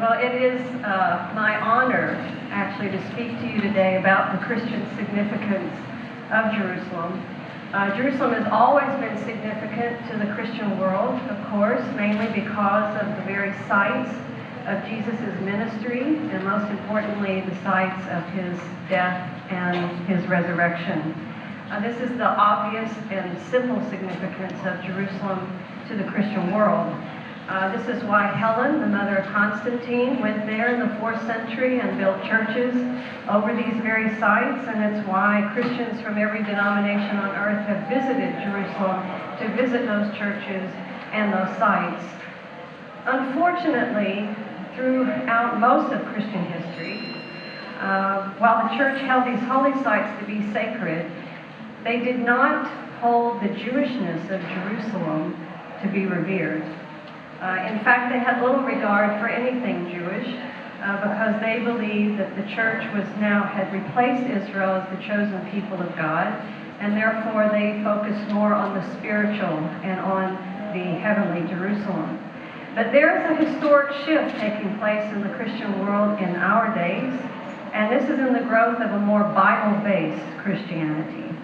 Well, it is my honor, actually, to speak to you today about the Christian significance of Jerusalem. Jerusalem has always been significant to the Christian world, of course, mainly because of the very sites of Jesus' ministry, and most importantly, the sites of his death and his resurrection. This is the obvious and simple significance of Jerusalem to the Christian world. This is why Helen, the mother of Constantine, went there in the 4th century and built churches over these very sites, and it's why Christians from every denomination on earth have visited Jerusalem to visit those churches and those sites. Unfortunately, throughout most of Christian history, while the church held these holy sites to be sacred, they did not hold the Jewishness of Jerusalem to be revered. In fact, they had little regard for anything Jewish because they believed that the church had replaced Israel as the chosen people of God, and therefore they focused more on the spiritual and on the heavenly Jerusalem. But there is a historic shift taking place in the Christian world in our days, and this is in the growth of a more Bible-based Christianity.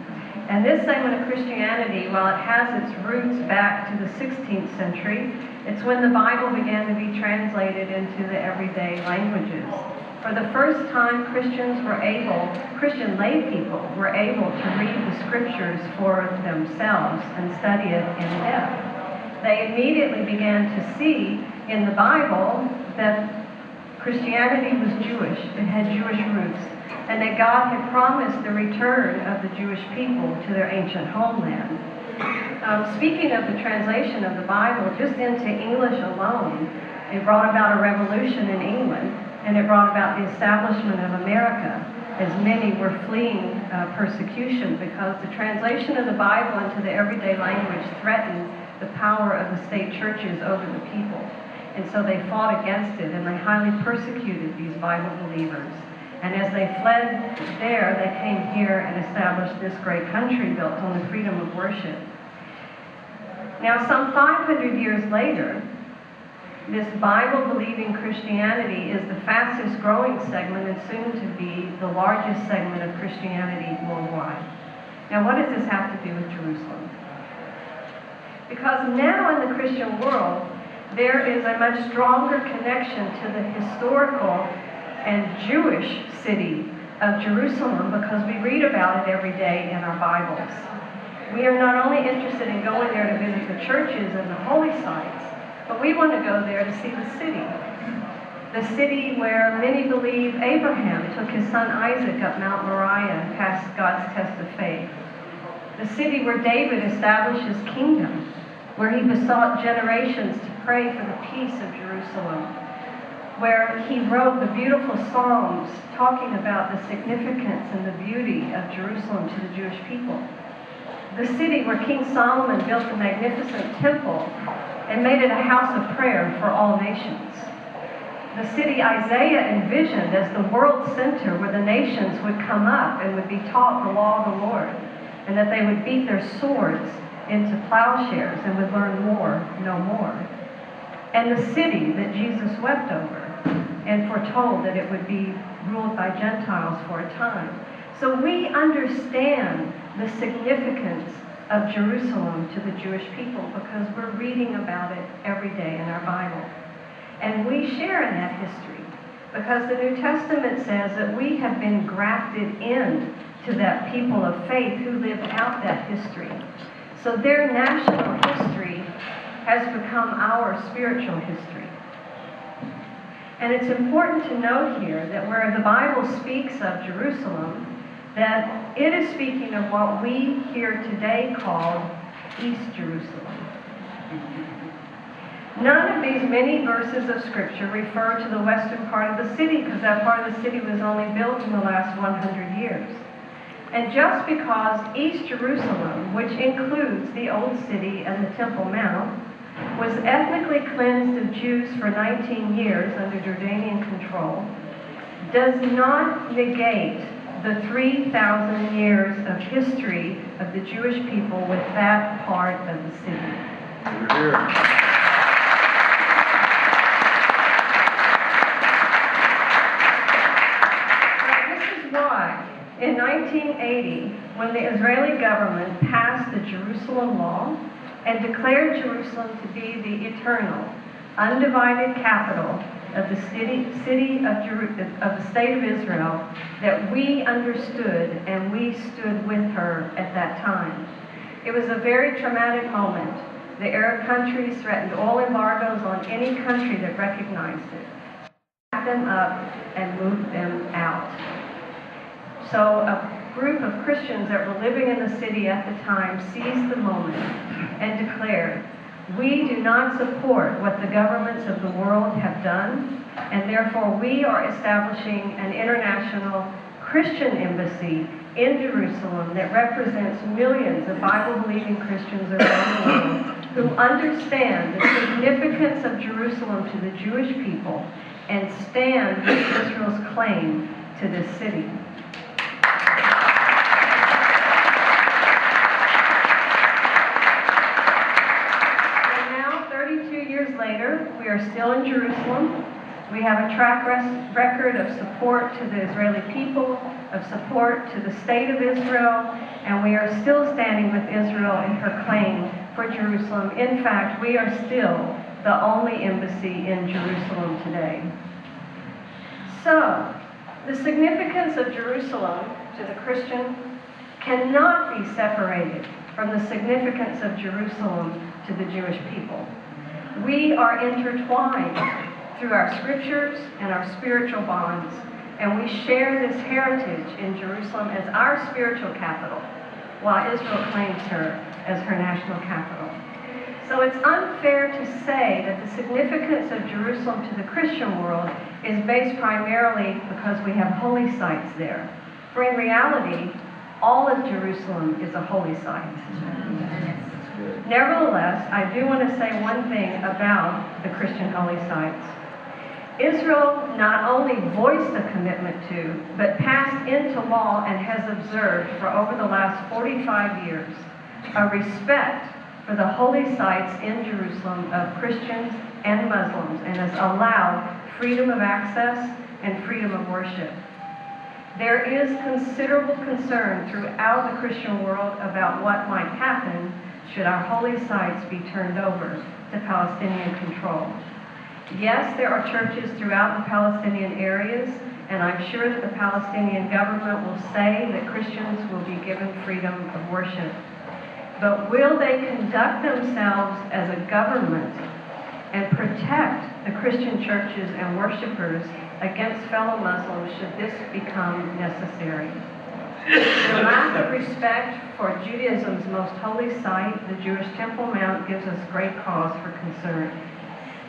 And this segment of Christianity, while it has its roots back to the 16th century, it's when the Bible began to be translated into the everyday languages. For the first time, Christian lay people were able to read the scriptures for themselves and study it in depth. They immediately began to see in the Bible that Christianity was Jewish, it had Jewish roots, and that God had promised the return of the Jewish people to their ancient homeland. Speaking of the translation of the Bible, just into English alone, it brought about a revolution in England, and it brought about the establishment of America, as many were fleeing persecution because the translation of the Bible into the everyday language threatened the power of the state churches over the people. And so they fought against it, and they highly persecuted these Bible believers. And as they fled there, they came here and established this great country built on the freedom of worship. Now, some 500 years later, this Bible-believing Christianity is the fastest growing segment and soon to be the largest segment of Christianity worldwide. Now, what does this have to do with Jerusalem? Because now in the Christian world, there is a much stronger connection to the historical and Jewish city of Jerusalem because we read about it every day in our Bibles. We are not only interested in going there to visit the churches and the holy sites, but we want to go there to see the city. The city where many believe Abraham took his son Isaac up Mount Moriah and passed God's test of faith. The city where David established his kingdom, where he besought generations to pray for the peace of Jerusalem, where he wrote the beautiful Psalms talking about the significance and the beauty of Jerusalem to the Jewish people. The city where King Solomon built a magnificent temple and made it a house of prayer for all nations. The city Isaiah envisioned as the world center where the nations would come up and would be taught the law of the Lord, and that they would beat their swords into plowshares and would learn more, no more. And the city that Jesus wept over and foretold that it would be ruled by Gentiles for a time. So we understand the significance of Jerusalem to the Jewish people because we're reading about it every day in our Bible. And we share in that history because the New Testament says that we have been grafted in to that people of faith who lived out that history. So their national history has become our spiritual history. And it's important to note here that where the Bible speaks of Jerusalem, that it is speaking of what we here today call East Jerusalem. None of these many verses of Scripture refer to the western part of the city because that part of the city was only built in the last 100 years. And just because East Jerusalem, which includes the Old City and the Temple Mount, was ethnically cleansed of Jews for 19 years under Jordanian control, does not negate the 3,000 years of history of the Jewish people with that part of the city. In 1980, when the Israeli government passed the Jerusalem Law and declared Jerusalem to be the eternal, undivided capital of the state of Israel, that we understood and we stood with her at that time. It was a very traumatic moment. The Arab countries threatened oil embargoes on any country that recognized it, packed them up and moved them out. So a group of Christians that were living in the city at the time seized the moment and declared, "We do not support what the governments of the world have done, and therefore we are establishing an international Christian embassy in Jerusalem that represents millions of Bible-believing Christians around the world who understand the significance of Jerusalem to the Jewish people and stand with Israel's claim to this city." Later, we are still in Jerusalem. We have a track record of support to the Israeli people, of support to the state of Israel, and we are still standing with Israel in her claim for Jerusalem. In fact, we are still the only embassy in Jerusalem today. So, the significance of Jerusalem to the Christian cannot be separated from the significance of Jerusalem to the Jewish people. We are intertwined through our scriptures and our spiritual bonds, and we share this heritage in Jerusalem as our spiritual capital, while Israel claims her as her national capital. So it's unfair to say that the significance of Jerusalem to the Christian world is based primarily because we have holy sites there. For in reality, all of Jerusalem is a holy site. Nevertheless, I do want to say one thing about the Christian holy sites. Israel not only voiced a commitment to, but passed into law and has observed for over the last 45 years a respect for the holy sites in Jerusalem of Christians and Muslims, and has allowed freedom of access and freedom of worship. There is considerable concern throughout the Christian world about what might happen should our holy sites be turned over to Palestinian control. Yes, there are churches throughout the Palestinian areas, and I'm sure that the Palestinian government will say that Christians will be given freedom of worship. But will they conduct themselves as a government and protect the Christian churches and worshipers against fellow Muslims should this become necessary? The lack of respect for Judaism's most holy site, the Jewish Temple Mount, gives us great cause for concern.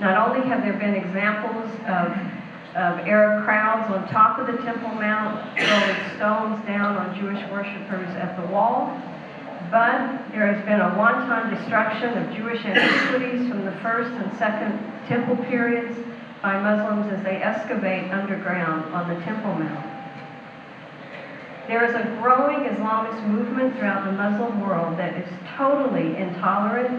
Not only have there been examples of Arab crowds on top of the Temple Mount throwing stones down on Jewish worshipers at the wall, but there has been a wanton destruction of Jewish antiquities from the First and Second Temple periods by Muslims as they excavate underground on the Temple Mount. There is a growing Islamist movement throughout the Muslim world that is totally intolerant,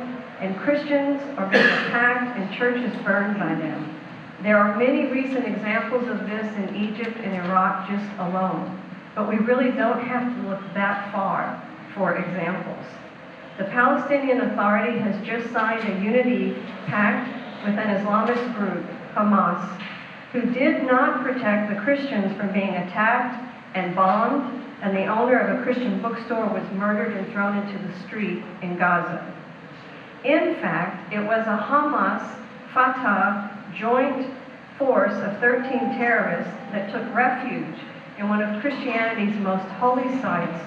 and Christians are being attacked and churches burned by them. There are many recent examples of this in Egypt and Iraq just alone, but we really don't have to look that far for examples. The Palestinian Authority has just signed a unity pact with an Islamist group, Hamas, who did not protect the Christians from being attacked and bombed, and the owner of a Christian bookstore was murdered and thrown into the street in Gaza. In fact, it was a Hamas-Fatah joint force of 13 terrorists that took refuge in one of Christianity's most holy sites,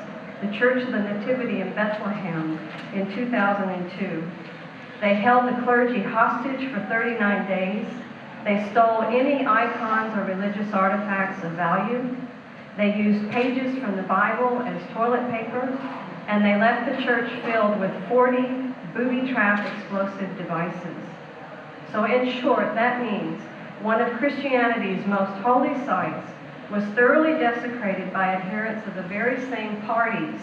the Church of the Nativity in Bethlehem, in 2002. They held the clergy hostage for 39 days. They stole any icons or religious artifacts of value. They used pages from the Bible as toilet paper, and they left the church filled with 40 booby-trapped explosive devices. So in short, that means one of Christianity's most holy sites was thoroughly desecrated by adherents of the very same parties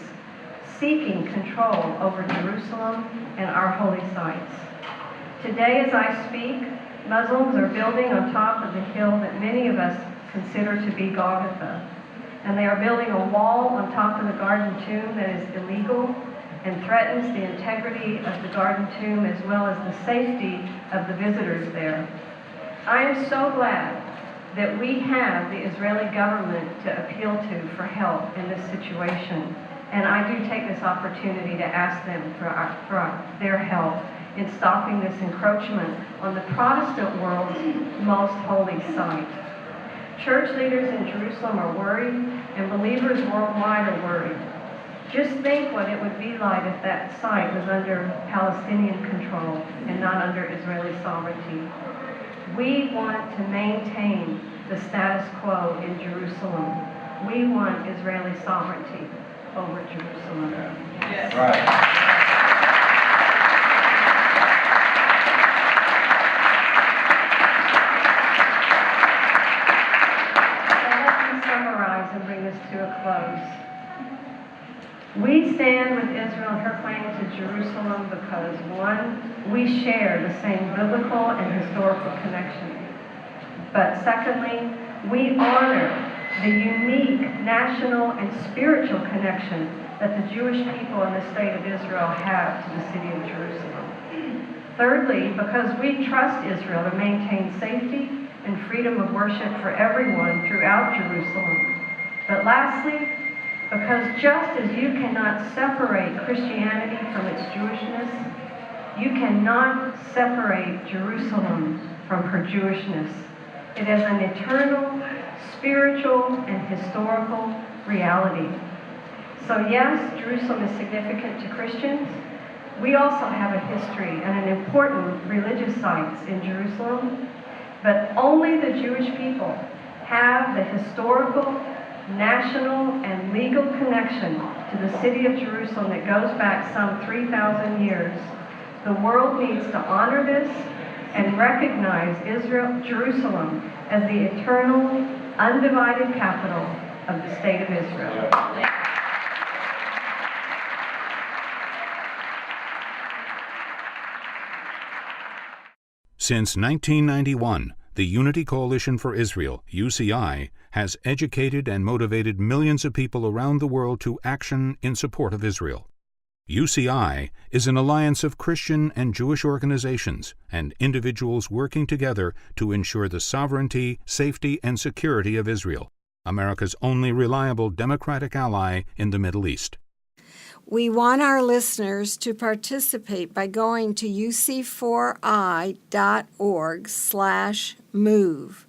seeking control over Jerusalem and our holy sites. Today, as I speak, Muslims are building on top of the hill that many of us consider to be Golgotha. and they are building a wall on top of the Garden Tomb that is illegal and threatens the integrity of the Garden Tomb as well as the safety of the visitors there. I am so glad that we have the Israeli government to appeal to for help in this situation. And I do take this opportunity to ask them for their help in stopping this encroachment on the Protestant world's most holy site. Church leaders in Jerusalem are worried, and believers worldwide are worried. Just think what it would be like if that site was under Palestinian control and not under Israeli sovereignty. We want to maintain the status quo in Jerusalem. We want Israeli sovereignty over Jerusalem. Yes. Right. And bring this to a close. We stand with Israel and her claim to Jerusalem because, one, we share the same biblical and historical connection. But secondly, we honor the unique national and spiritual connection that the Jewish people in the state of Israel have to the city of Jerusalem. Thirdly, because we trust Israel to maintain safety and freedom of worship for everyone throughout Jerusalem. But lastly, because just as you cannot separate Christianity from its Jewishness, you cannot separate Jerusalem from her Jewishness. It is an eternal, spiritual, and historical reality. So yes, Jerusalem is significant to Christians. We also have a history and an important religious sites in Jerusalem, but only the Jewish people have the historical, national, and legal connection to the city of Jerusalem that goes back some 3,000 years. The world needs to honor this and recognize Jerusalem as the eternal, undivided capital of the state of Israel. Since 1991, the Unity Coalition for Israel, UCI, has educated and motivated millions of people around the world to action in support of Israel. UCI is an alliance of Christian and Jewish organizations and individuals working together to ensure the sovereignty, safety, and security of Israel, America's only reliable democratic ally in the Middle East. We want our listeners to participate by going to uc4i.org/move.